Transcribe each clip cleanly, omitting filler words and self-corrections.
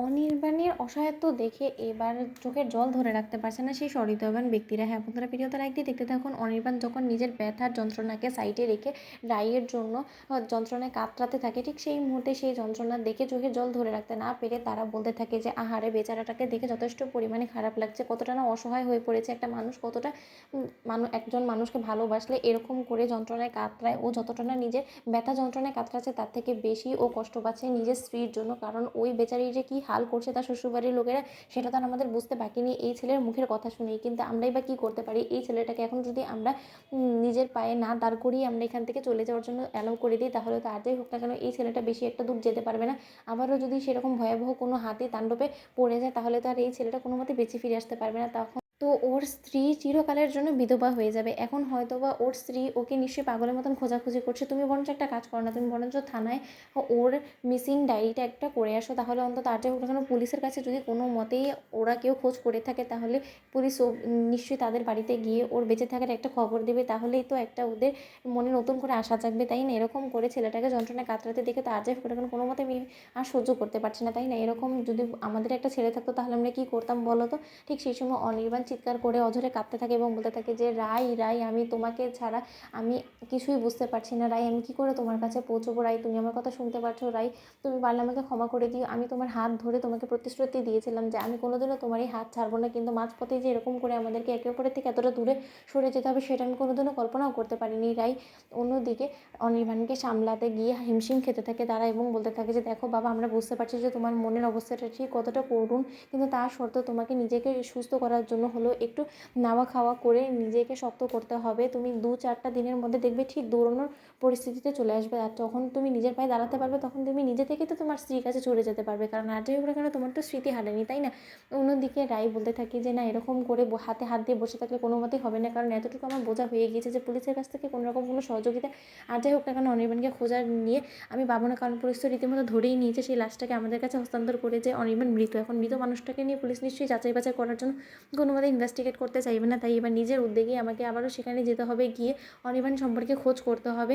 অনির্বাণের অসহায়ত্ব দেখে এবার চোখের জল ধরে রাখতে পারছে না সেই সহৃদয়বান ব্যক্তিরা। হ্যাঁ বন্ধুরা, ভিডিওটা লাইক দিয়ে দেখতে থাকুন। অনির্বাণ যখন নিজের ব্যথার যন্ত্রণাকে সাইডে রেখে রাইয়ের জন্য যন্ত্রণায় কাতরাতে থাকে, ঠিক সেই মুহূর্তে সেই যন্ত্রণা দেখে চোখের জল ধরে রাখতে না পেরে তারা বলতে থাকে যে আহারে বেচারাটাকে দেখে যথেষ্ট পরিমাণে খারাপ লাগছে, কতটা না অসহায় হয়ে পড়েছে একটা মানুষ, কতটা একজন মানুষকে ভালোবাসলে এরকম করে যন্ত্রণায় কাতরায়, ও যতটা না নিজের ব্যথা যন্ত্রণায় কাতরাচ্ছে তার থেকে বেশি ও কষ্ট পাচ্ছে নিজের স্ত্রীর জন্য। কারণ ওই বেচারি যে কী হাল করছে তার শ্বশুরবাড়ির লোকেরা, সেটা তো আর আমাদের বুঝতে বাকি নেই এই ছেলের মুখের কথা শুনেই। কিন্তু আমরাই বা কী করতে পারি? এই ছেলেটাকে এখন যদি আমরা নিজের পায়ে না দাঁড় করিয়ে আমরা এখান থেকে চলে যাওয়ার জন্য অ্যালাউ করে দিই, তাহলে তো আর যাই হোক না কেন এই ছেলেটা বেশি একটা দূর যেতে পারবে না। আবারও যদি সেরকম ভয়াবহ কোনো হাতি তাণ্ডবে পড়ে যায়, তাহলে তো আর এই ছেলেটা কোনো মতে বেঁচে ফিরে আসতে পারবে না। তখন তো ওর স্ত্রী চিরকালের জন্য বিধবা হয়ে যাবে। এখন হয়তোবা ওর স্ত্রী ওকে নিশ্চয়ই পাগলের মতন খোঁজাখুঁজি করছে। তুমি বরঞ্চ একটা কাজ করো না, তুমি বরঞ্চ থানায় ওর মিসিং ডায়েরিটা একটা করে আসো। তাহলে অন্তত আর যাই হোক না কেন পুলিশের কাছে যদি কোনো মতেই ওরা কেউ খোঁজ করে থাকে, তাহলে পুলিশ নিশ্চয়ই তাদের বাড়িতে গিয়ে ওর বেঁচে থাকার একটা খবর দেবে। তাহলেই তো একটা ওদের মনে নতুন করে আশা জাগবে, তাই না? এরকম করে ছেলেটাকে যন্ত্রণায় কাতরাতে দেখে তো আর যাই হোক না কেন কোনো মতে আমি আর সহ্য করতে পারছি না, তাই না? এরকম যদি আমাদের একটা ছেলে থাকতো তাহলে আমরা কী করতাম বলো তো? ঠিক সেই সময় অনির্বাণ চিৎকার করে অঝরে কাঁদতে থাকে এবং বলতে থাকে যে রাই, রাই, আমি তোমাকে ছাড়া আমি কিছুই বুঝতে পারছি না। রাই, আমি কী করে তোমার কাছে পৌঁছবো? রাই, তুমি আমার কথা শুনতে পারছো? রাই, তুমি পারলে আমাকে ক্ষমা করে দিও। আমি তোমার হাত ধরে তোমাকে প্রতিশ্রুতি দিয়েছিলাম যে আমি কোনোদিনও তোমার এই হাত ছাড়বো না, কিন্তু মাঝপথে যে এরকম করে আমাদেরকে একে অপরের থেকে এতটা দূরে সরে যেতে হবে সেটা আমি কোনোদিনও কল্পনাও করতে পারিনি। রাই অন্যদিকে অনির্বাণকে সামলাতে গিয়ে হিমশিম খেতে থাকে তারা এবং বলতে থাকে যে দেখো বাবা, আমরা বুঝতে পারছি যে তোমার মনের অবস্থাটা ঠিক কতটা করুণ, কিন্তু তা সত্ত্বেও তোমাকে নিজেকে সুস্থ করার জন্য হলো একটু নাওয়া খাওয়া করে নিজেকে শক্ত করতে হবে। তুমি 2-4টা দিনের মধ্যে দেখবে ঠিক দৌড়ানোর পরিস্থিতিতে চলে আসবে, আর যখন তুমি নিজের পায়ে দাঁড়াতে পারবে তখন তুমি নিজে থেকেই তো তোমার স্ত্রীর কাছে চলে যেতে পারবে। কারণ আর যাই হোক না কেন তোমার তো স্মৃতি হারায়নি, তাই না? অন্যদিকে রাই বলতে থাকি যে না, এরকম করে হাতে হাত দিয়ে বসে থাকলে কোনো মতেই হবে না। কারণ এতটুকু আমার বোঝা হয়ে গিয়েছে যে পুলিশের কাছ থেকে কোনো রকম কোনো সহযোগিতা আর যাই হোক না কেন অনির্বাণকে খোঁজার নিয়ে আমি পাবো না। কারণ পুলিশ তো রীতিমতো ধরেই নিয়েছে, সেই লাশটাকে আমাদের কাছে হস্তান্তর করে যে অনির্বাণ মৃত। এখন মৃত মানুষটাকে নিয়ে পুলিশ নিশ্চয়ই যাচাই বাছাই করার জন্য কোনোভাবে ইনভেস্টিগেট করতে চাইবে না। তাই এবার নিজের উদ্যোগেই আমাকে আবারও সেখানে যেতে হবে, গিয়ে অনির্বাণ সম্পর্কে খোঁজ করতে হবে।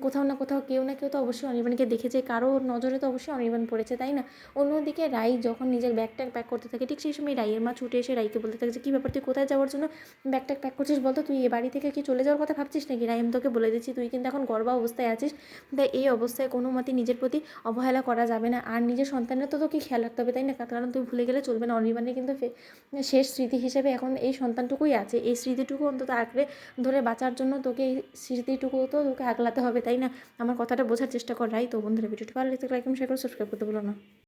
কোথাও না কোথাও কেউ না কেউ তো অবশ্যই অনির্বাণকে দেখেছে, কারো নজরে তো অবশ্যই অনির্বাণ পড়েছে, তাই না? অন্যদিকে রাই যখন নিজের ব্যাগট্যাগ প্যাক করতে থাকে, ঠিক সেই সময় রাইয়ের মা ছুটে এসে রাইকে বলতে থাকে যে কী ব্যাপার, তুই কোথায় যাওয়ার জন্য ব্যাগট্যাগ প্যাক করছিস বলতো? তুই এ বাড়ি থেকে কি চলে যাওয়ার কথা ভাবছিস নাকি? রাই, আমি তোকে বলে দিচ্ছি তুই কিন্তু এখন গর্ভা অবস্থায় আছিস, তাই এই অবস্থায় কোনো মতে নিজের প্রতি অবহেলা করা যাবে না। আর নিজের সন্তানের তো তোকে খেয়াল রাখতে হবে, তাই না? কারণ তুই ভুলে গেলে চলবে না, অনির্বাণের কিন্তু শেষ স্মৃতি হিসেবে এখন এই সন্তানটুকুই আছে। এই স্মৃতিটুকু অন্তত আঁকড়ে ধরে বাঁচার জন্য তোকে এই স্মৃতিটুকু তো তোকে আগলাতে হবে, তাই না? আমার কথাটা বোঝার চেষ্টা কর রাই। তো বন্ধুরা, ভিডিওটি ভালো লাগলে লাইক এবং শেয়ার করে সাবস্ক্রাইব করতে ভুলো না।